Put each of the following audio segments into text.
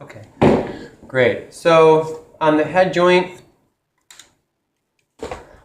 Okay, great. So on the head joint,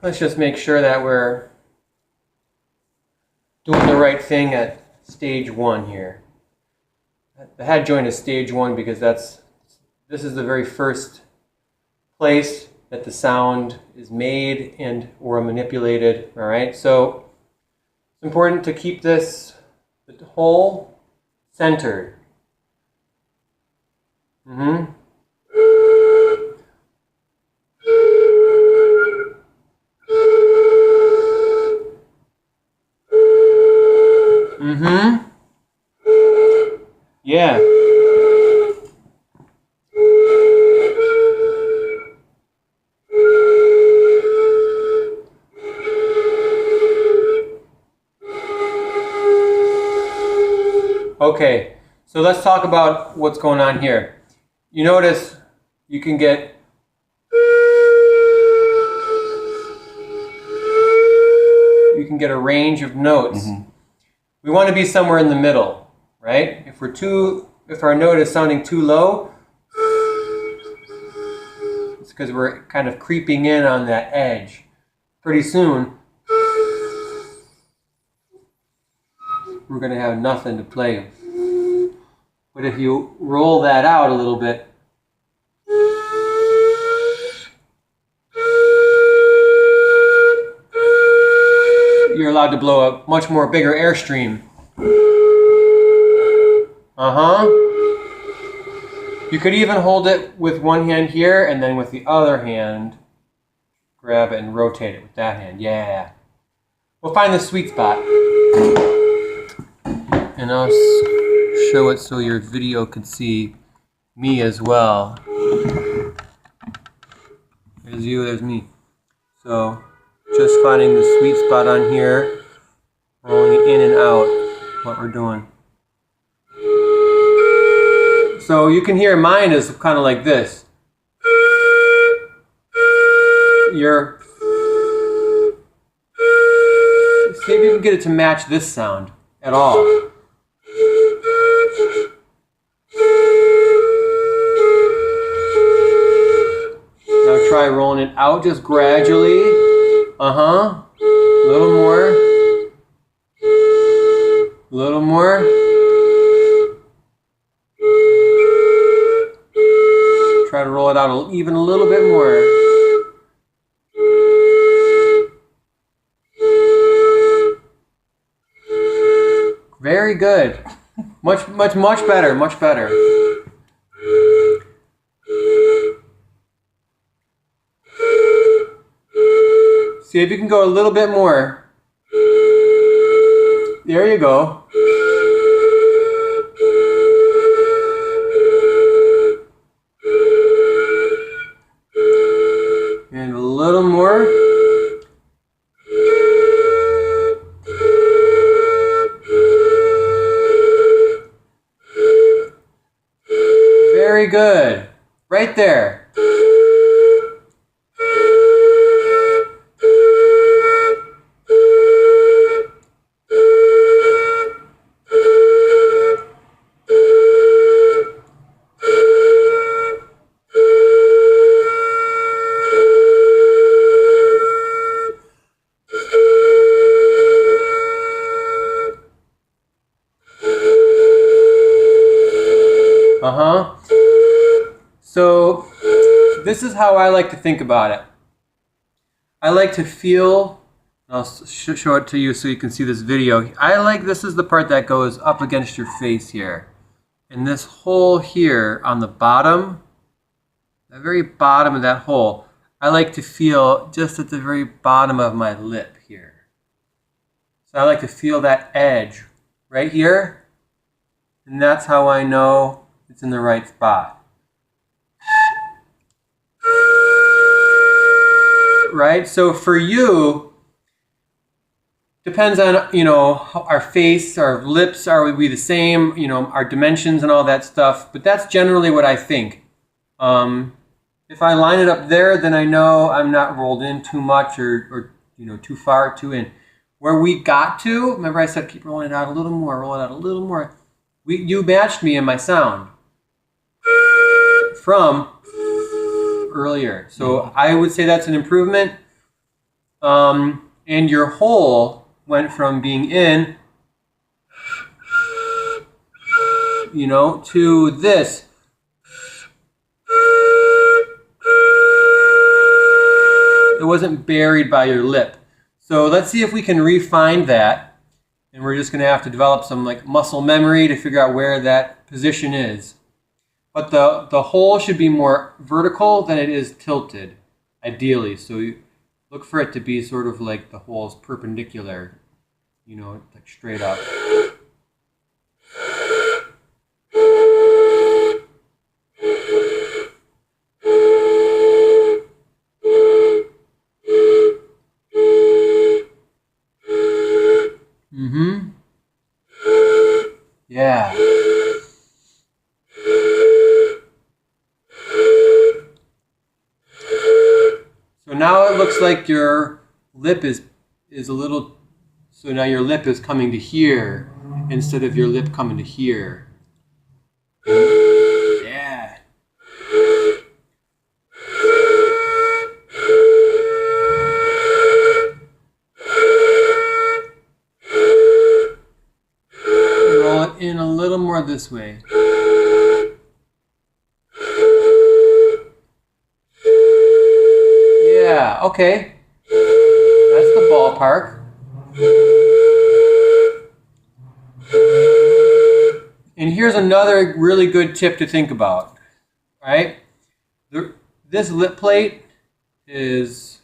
let's just make sure that we're doing the right thing at stage 1 here. The head joint is stage 1 because this is the very first place that the sound is made and or manipulated. All right, so it's important to keep the hole centered. Mm-hmm. Mm-hmm. Yeah. Okay, so let's talk about what's going on here. You notice you can get a range of notes. Mm-hmm. We want to be somewhere in the middle, right? If our note is sounding too low, it's because we're kind of creeping in on that edge. Pretty soon, we're going to have nothing to play with. But if you roll that out a little bit, you're allowed to blow a much more bigger airstream. You could even hold it with one hand here and then with the other hand grab it and rotate it with that hand. Yeah. We'll find the sweet spot. And I'll show it so your video can see me as well. There's you, there's me. So just finding the sweet spot on here, rolling it in and out, what we're doing. So you can hear mine is kind of like this. See if you can get it to match this sound at all. Now try rolling it out just gradually. A little more. A little more. Try to roll it out even a little bit more. Very good. Much better, much better. See if you can go a little bit more. There you go. And a little more. Very good. Right there. So this is how I like to think about it. I like to feel, I'll show it to you so you can see this video. This is the part that goes up against your face here. And this hole here on the bottom, the very bottom of that hole, I like to feel just at the very bottom of my lip here. So I like to feel that edge right here. And that's how I know it's in the right spot. Right? So for you, depends on, our face, our lips, are we the same, our dimensions and all that stuff. But that's generally what I think. If I line it up there, then I know I'm not rolled in too much or too far, too in. Where we got to, remember I said keep rolling it out a little more, roll it out a little more. You matched me in my sound from earlier. So I would say that's an improvement. And your hole went from being in, to this. It wasn't buried by your lip. So let's see if we can refine that. And we're just going to have to develop some muscle memory to figure out where that position is. But the hole should be more vertical than it is tilted, ideally. So you look for it to be sort of like the hole's perpendicular, like straight up. Yeah. So now it looks like your lip is a little, so now your lip is coming to here instead of your lip coming to here. Yeah. Roll it in a little more this way. Yeah, okay. That's the ballpark. And here's another really good tip to think about, right? This lip plate is,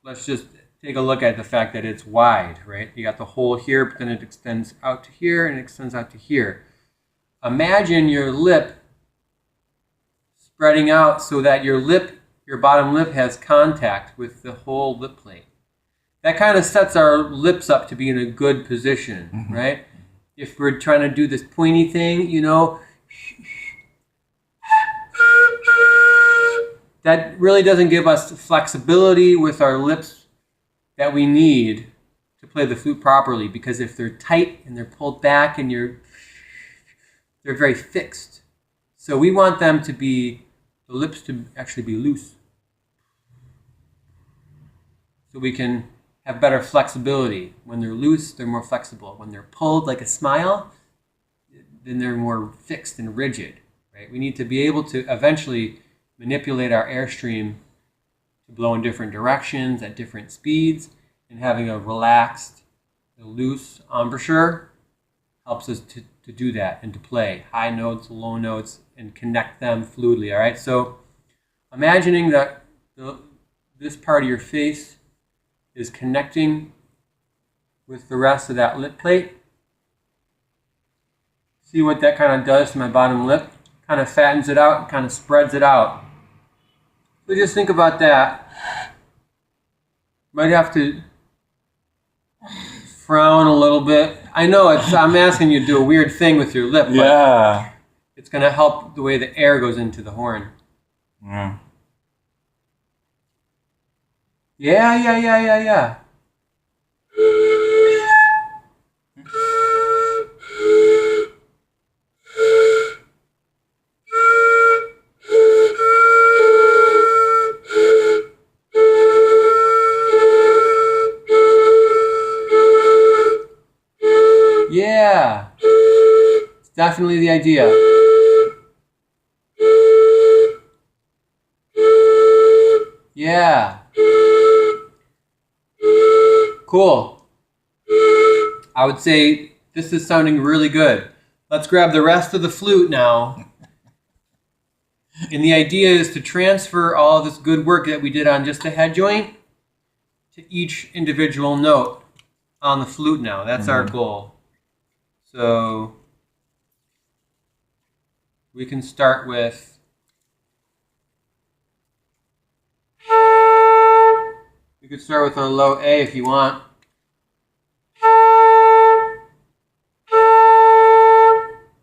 let's just take a look at the fact that it's wide, right? You got the hole here, but then it extends out to here and it extends out to here. Imagine your lip spreading out so that your bottom lip has contact with the whole lip plate. That kind of sets our lips up to be in a good position, right? If we're trying to do this pointy thing, that really doesn't give us the flexibility with our lips that we need to play the flute properly, because if they're tight and they're pulled back and they're very fixed. So we want them to be, the lips to actually be loose, so we can have better flexibility. When they're loose, they're more flexible. When they're pulled like a smile, then they're more fixed and rigid, right? We need to be able to eventually manipulate our airstream to blow in different directions at different speeds, and having a relaxed, loose embouchure helps us to do that and to play high notes, low notes, and connect them fluidly, all right? So imagining that this part of your face is connecting with the rest of that lip plate. See what that kind of does to my bottom lip? Kind of fattens it out and kind of spreads it out. So just think about that. Might have to frown a little bit. I know I'm asking you to do a weird thing with your lip, but it's going to help the way the air goes into the horn. Yeah. Yeah. Yeah. It's definitely the idea. Yeah. Cool. I would say this is sounding really good. Let's grab the rest of the flute now. And the idea is to transfer all of this good work that we did on just the head joint to each individual note on the flute now. That's our goal. So we can start with could start with a low A if you want.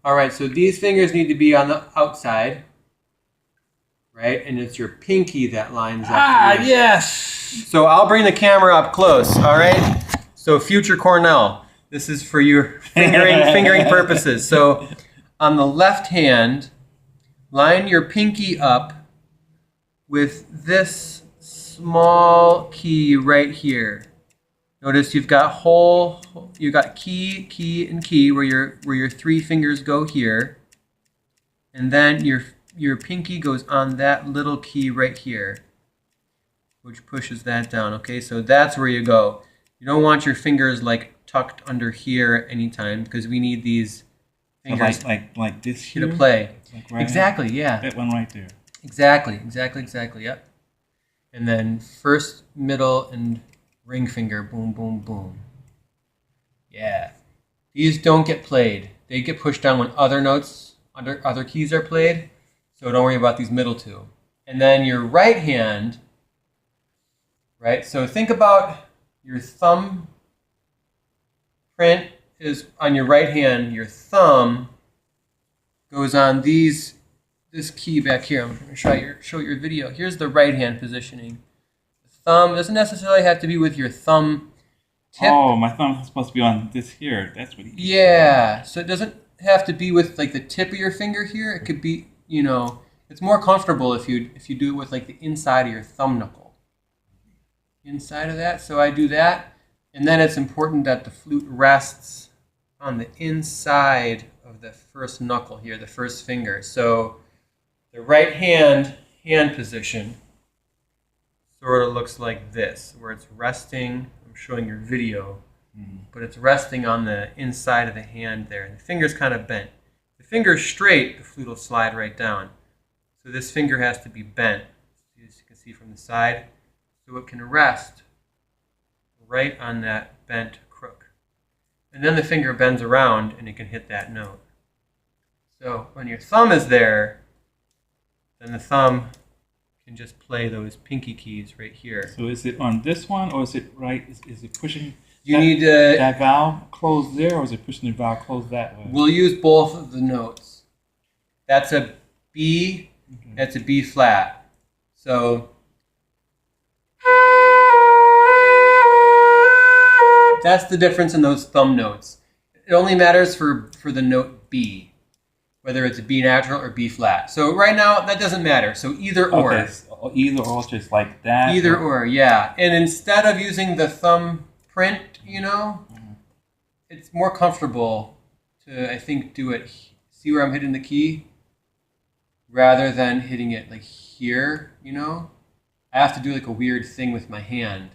All right, so these fingers need to be on the outside, right? And it's your pinky that lines up. Yes! So I'll bring the camera up close, all right? So future Cornel, this is for your fingering purposes. So on the left hand, line your pinky up with this small key right here. Notice you've got key, and key where your three fingers go here, and then your pinky goes on that little key right here, which pushes that down. Okay, so that's where you go. You don't want your fingers like tucked under here anytime, because we need these fingers like this here to play. Like right exactly, here? yeah. That one right there. Exactly, yep. And then first, middle, and ring finger, boom, boom, boom. Yeah. These don't get played. They get pushed down when other notes, other keys are played. So don't worry about these middle two. And then your right hand, right? So think about your thumb print is on your right hand. Your thumb goes on this key back here. I'm going to show your video. Here's the right hand positioning. The thumb doesn't necessarily have to be with your thumb tip. Oh, my thumb is supposed to be on this here. That's what he. Yeah. So it doesn't have to be with like the tip of your finger here. It could be, it's more comfortable if you do it with like the inside of your thumb knuckle. Inside of that. So I do that. And then it's important that the flute rests on the inside of the first knuckle here, the first finger. So the right hand position sort of looks like this, where it's resting. I'm showing your video, but it's resting on the inside of the hand there. And the finger's kind of bent. If the finger's straight, the flute will slide right down. So this finger has to be bent, as you can see from the side, so it can rest right on that bent crook. And then the finger bends around and it can hit that note. So when your thumb is there, then the thumb can just play those pinky keys right here. So is it on this one, or is it right? Is it pushing need that valve closed there, or is it pushing the valve closed that way? We'll use both of the notes. That's a B, that's a B flat. So that's the difference in those thumb notes. It only matters for the note B, whether it's a B natural or B flat. So right now, that doesn't matter. So either or. Okay, so either or, just like that? Either or, yeah. And instead of using the thumb print, it's more comfortable to, I think, do it, see where I'm hitting the key? Rather than hitting it like here, I have to do like a weird thing with my hand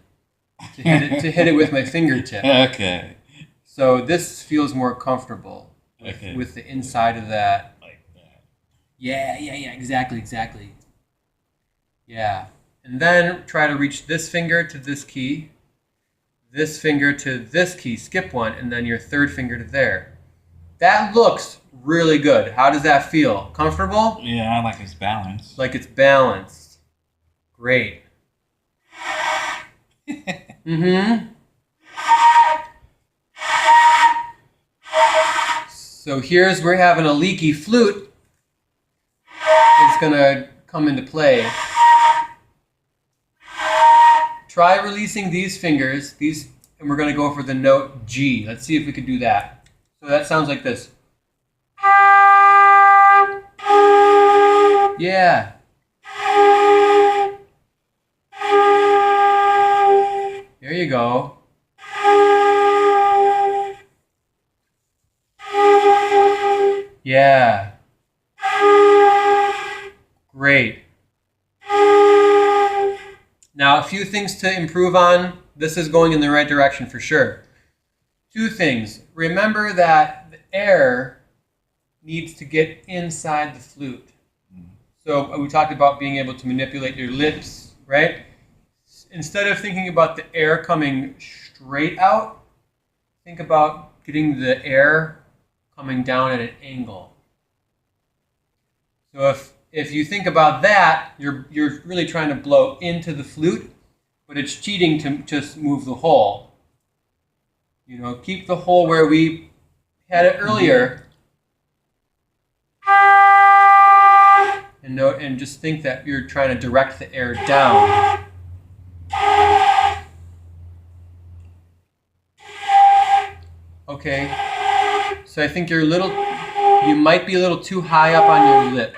to hit it with my fingertip. Okay. So this feels more comfortable with the inside of that. Like that. Yeah, exactly. Yeah. And then try to reach this finger to this key, this finger to this key, skip one, and then your third finger to there. That looks really good. How does that feel? Comfortable? Yeah, I like it's balanced. Like it's balanced. Great. So here's we're having a leaky flute. It's going to come into play. Try releasing these fingers, and we're going to go for the note G. Let's see if we can do that. So that sounds like this. Yeah. There you go. Yeah. Great. Now, a few things to improve on. This is going in the right direction for sure. Two things. Remember that the air needs to get inside the flute. So we talked about being able to manipulate your lips, right? Instead of thinking about the air coming straight out, think about getting the air coming down at an angle. So if you think about that, you're really trying to blow into the flute, but it's cheating to just move the hole. Keep the hole where we had it earlier. And just think that you're trying to direct the air down. Okay. So I think you might be a little too high up on your lip.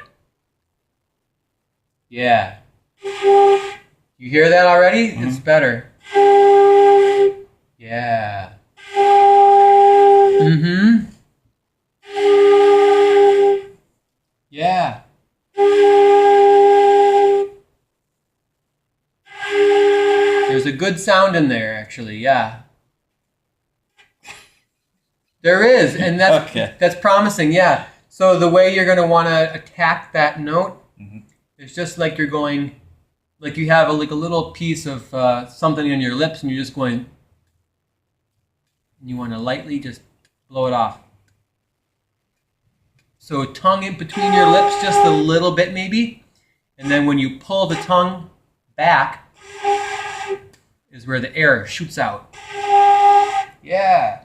Yeah. You hear that already? Mm-hmm. It's better. Yeah. Mm-hmm. Yeah. There's a good sound in there, actually. Yeah. There is, and that's okay. That's promising. Yeah. So the way you're going to want to attack that note, it's just like you're going, like you have a little piece of something on your lips, and you're just going. And you want to lightly just blow it off. So tongue in between your lips, just a little bit maybe, and then when you pull the tongue back, is where the air shoots out. Yeah.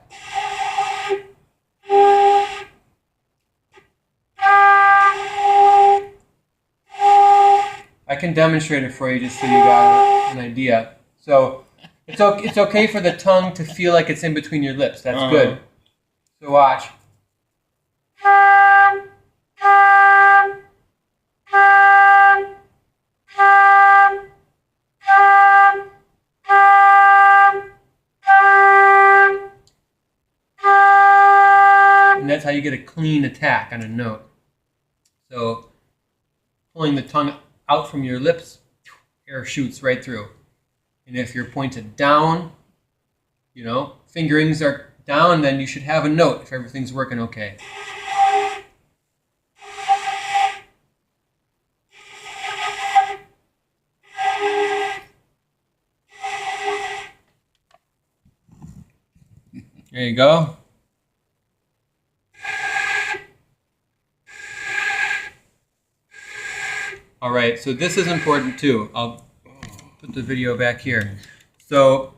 I can demonstrate it for you just so you got an idea. So it's okay for the tongue to feel like it's in between your lips. That's good. So watch. And that's how you get a clean attack on a note. So pulling the tongue out from your lips, air shoots right through. And if you're pointed down, fingerings are down, then you should have a note if everything's working okay. There you go. All right, so this is important too. I'll put the video back here. So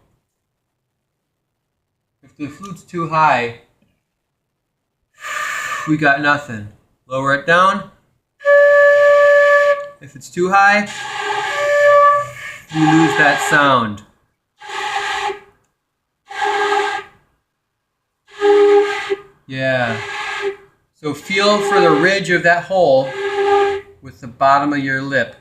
if the flute's too high, we got nothing. Lower it down. If it's too high, you lose that sound. Yeah. So feel for the ridge of that hole with the bottom of your lip.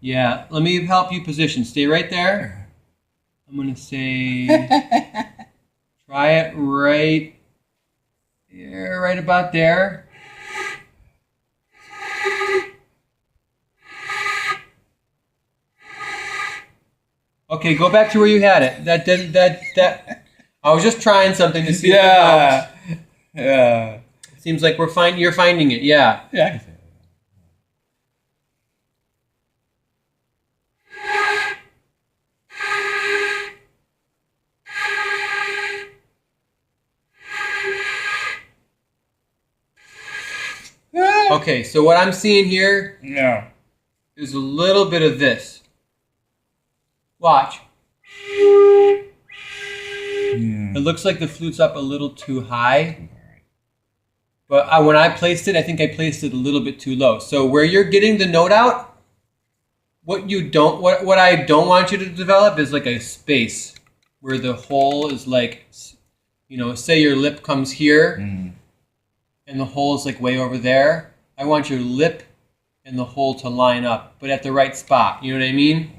Yeah, let me help you position. Stay right there. I'm going to say, try it right here, right about there. Okay, go back to where you had it. That. I was just trying something to see. Yeah. It seems like you're finding it. Yeah. Yeah. I can say that. Okay, so what I'm seeing here is a little bit of this. Watch. It looks like the flute's up a little too high. But when I placed it, I think I placed it a little bit too low. So where you're getting the note out, what I don't want you to develop is like a space where the hole is like, say your lip comes here and the hole is like way over there. I want your lip and the hole to line up, but at the right spot. You know what I mean?